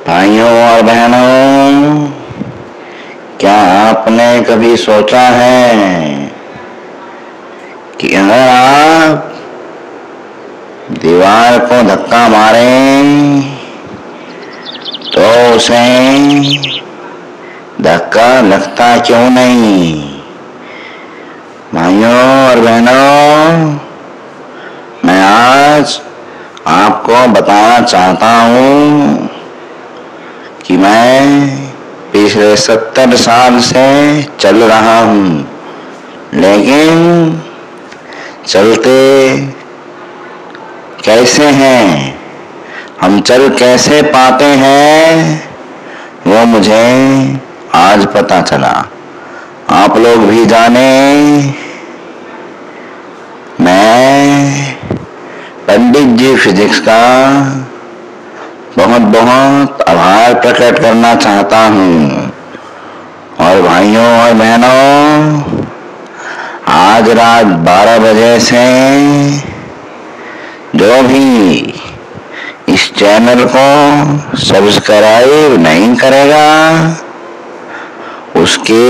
भाइयों और बहनों, क्या आपने कभी सोचा है कि अगर आप दीवार को धक्का मारें तो उसे धक्का लगता क्यों नहीं? भाइयों और बहनों, मैं आज आपको बताना चाहता हूँ कि मैं पिछले 70 साल से चल रहा हूँ, लेकिन चलते कैसे हैं, हम चल कैसे पाते हैं, वो मुझे आज पता चला। आप लोग भी जाने, मैं पंडित जी फिजिक्स का बहुत बहुत आभार प्रकट करना चाहता हूँ। और भाइयों और बहनों, आज रात 12 बजे से जो भी इस चैनल को सब्सक्राइब नहीं करेगा उसके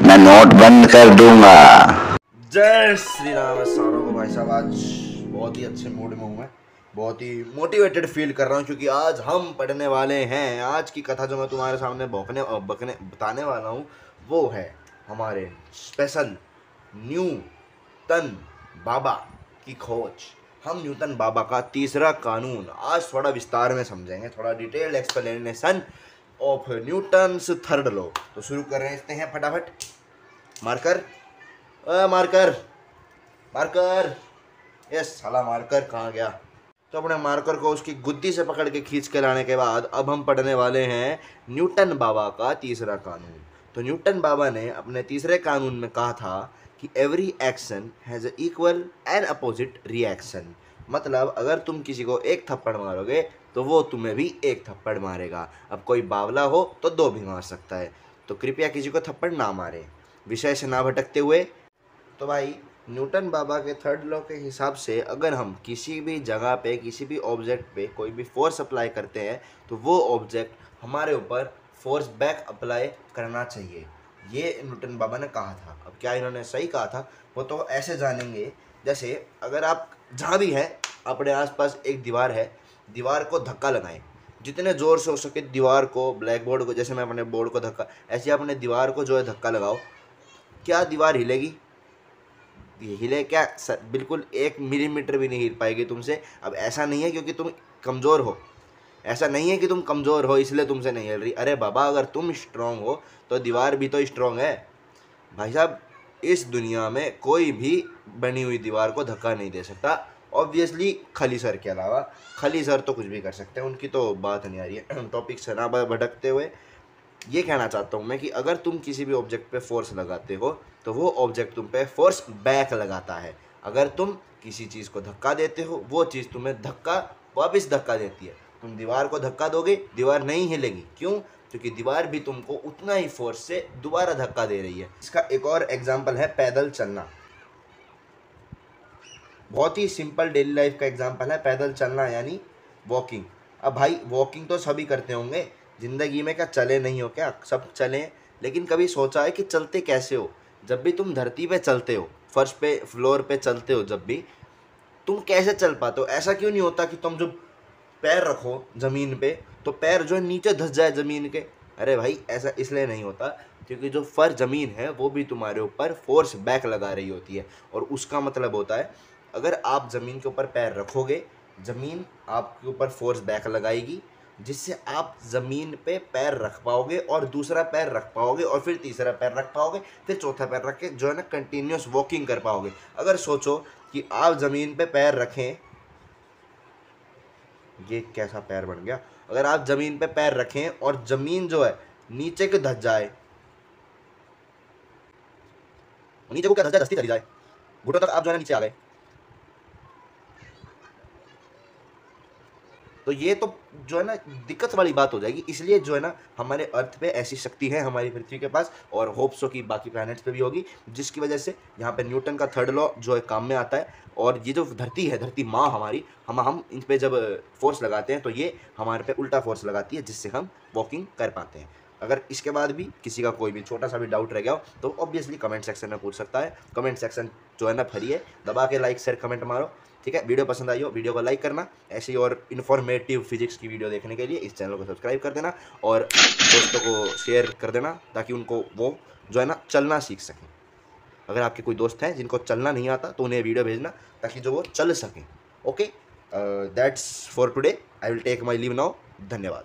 मैं नोट बंद कर दूंगा। जय श्री राम। सारों को भाई साहब आज बहुत ही अच्छे मूड में हूँ मैं, बहुत ही मोटिवेटेड फील कर रहा हूँ क्योंकि आज हम पढ़ने वाले हैं। आज की कथा जो मैं तुम्हारे सामने बताने वाला हूँ वो है हमारे स्पेशल न्यूटन बाबा की खोज। हम न्यूटन बाबा का तीसरा कानून आज थोड़ा विस्तार में समझेंगे, थोड़ा detailed explanation of Newton's third law. तो शुरू कर रहे हैं फटाफट। मार्कर मार्कर मार्कर, यस साला मार्कर कहाँ गया? तो अपने मार्कर को उसकी गुद्दी से पकड़ के खींच के लाने के बाद अब हम पढ़ने वाले हैं न्यूटन बाबा का तीसरा कानून। तो न्यूटन बाबा ने अपने तीसरे कानून में कहा था कि every action has a equal and opposite reaction. मतलब अगर तुम किसी को एक थप्पड़ मारोगे तो वो तुम्हें भी एक थप्पड़ मारेगा। अब कोई बावला हो तो दो भी मार सकता है, तो कृपया किसी को थप्पड़ ना मारे। विषय से ना भटकते हुए, तो भाई न्यूटन बाबा के थर्ड लॉ के हिसाब से अगर हम किसी भी जगह पे किसी भी ऑब्जेक्ट पे कोई भी फोर्स अप्लाई करते हैं तो वो ऑब्जेक्ट हमारे ऊपर फोर्स बैक अप्लाई करना चाहिए, ये न्यूटन बाबा ने कहा था। अब क्या इन्होंने सही कहा था वो तो ऐसे जानेंगे। जैसे अगर आप जहाँ भी हैं, अपने आसपास एक दीवार है, दीवार को धक्का लगाएं जितने ज़ोर से हो सके। दीवार को, ब्लैक बोर्ड को, जैसे मैं अपने बोर्ड को धक्का, ऐसे अपने दीवार को जो है धक्का लगाओ। क्या दीवार हिलेगी? हिले क्या? बिल्कुल 1 मिलीमीटर भी नहीं हिल पाएगी तुमसे। अब ऐसा नहीं है क्योंकि तुम कमज़ोर हो, ऐसा नहीं है कि तुम कमज़ोर हो इसलिए तुमसे नहीं हिल रही। अरे बाबा, अगर तुम स्ट्रांग हो तो दीवार भी तो स्ट्रांग है। भाई साहब, इस दुनिया में कोई भी बनी हुई दीवार को धक्का नहीं दे सकता, ऑब्वियसली खली सर के अलावा। खली सर तो कुछ भी कर सकते हैं, उनकी तो बात नहीं आ रही है। टॉपिक से ना भटकते हुए ये कहना चाहता हूँ मैं कि अगर तुम किसी भी ऑब्जेक्ट पे फोर्स लगाते हो तो वो ऑब्जेक्ट तुम पे फोर्स बैक लगाता है। अगर तुम किसी चीज़ को धक्का देते हो वो चीज़ तुम्हें धक्का वापस धक्का देती है। तुम दीवार को धक्का दोगे, दीवार नहीं हिलेगी। क्यों? क्योंकि दीवार भी तुमको उतना ही फोर्स से दोबारा धक्का दे रही है। इसका एक और एग्जाम्पल है पैदल चलना। बहुत ही सिंपल डेली लाइफ का एग्जाम्पल है पैदल चलना, यानी वॉकिंग। अब भाई वॉकिंग तो सभी करते होंगे ज़िंदगी में, क्या चले नहीं हो? क्या सब चलें, लेकिन कभी सोचा है कि चलते कैसे हो? जब भी तुम धरती पे चलते हो, फर्श पे, फ्लोर पे चलते हो, जब भी तुम कैसे चल पाते हो? ऐसा क्यों नहीं होता कि तुम जब पैर रखो ज़मीन पे तो पैर जो है नीचे धस जाए ज़मीन के? अरे भाई, ऐसा इसलिए नहीं होता क्योंकि जो फर्श ज़मीन है वो भी तुम्हारे ऊपर फोर्स बैक लगा रही होती है। और उसका मतलब होता है अगर आप ज़मीन के ऊपर पैर रखोगे, ज़मीन आपके ऊपर फोर्स बैक लगाएगी, जिससे आप ज़मीन पे पैर रख पाओगे और दूसरा पैर रख पाओगे और फिर तीसरा पैर रख पाओगे, फिर चौथा पैर रख के जो है ना कंटिन्यूस वॉकिंग कर पाओगे। अगर सोचो कि आप ज़मीन पे पैर रखें, ये कैसा पैर बन गया? अगर आप ज़मीन पे पैर रखें और ज़मीन जो है नीचे को धस जाए, नीचे को क्या धस जाए, धसती चली जाए, घुटनों तक आप जो है नीचे आ गए, तो तो ये तो जो है ना दिक्कत वाली बात हो जाएगी। इसलिए जो है ना हमारे अर्थ पे ऐसी शक्ति है हमारी पृथ्वी के पास, और होप सो कि बाकी प्लैनेट्स पे भी होगी, जिसकी वजह से यहाँ पे न्यूटन का थर्ड लॉ जो है काम में आता है। और ये जो धरती है, धरती माँ हमारी, हम इन पे जब फोर्स लगाते हैं तो ये हमारे पे उल्टा फोर्स लगाती है, जिससे हम वॉकिंग कर पाते हैं। अगर इसके बाद भी किसी का कोई भी छोटा सा भी डाउट रह गया हो तो ऑब्वियसली कमेंट सेक्शन में पूछ सकता है। कमेंट सेक्शन जो है ना फ्री है, दबा के लाइक शेयर कमेंट मारो, ठीक है। वीडियो पसंद आई हो वीडियो को लाइक करना, ऐसी और इन्फॉर्मेटिव फिजिक्स की वीडियो देखने के लिए इस चैनल को सब्सक्राइब कर देना और दोस्तों को शेयर कर देना, ताकि उनको वो जो है ना चलना सीख सकें। अगर आपके कोई दोस्त हैं जिनको चलना नहीं आता तो उन्हें वीडियो भेजना, ताकि जो वो चल सकें। Okay, that's for today, I will take my leave now. धन्यवाद।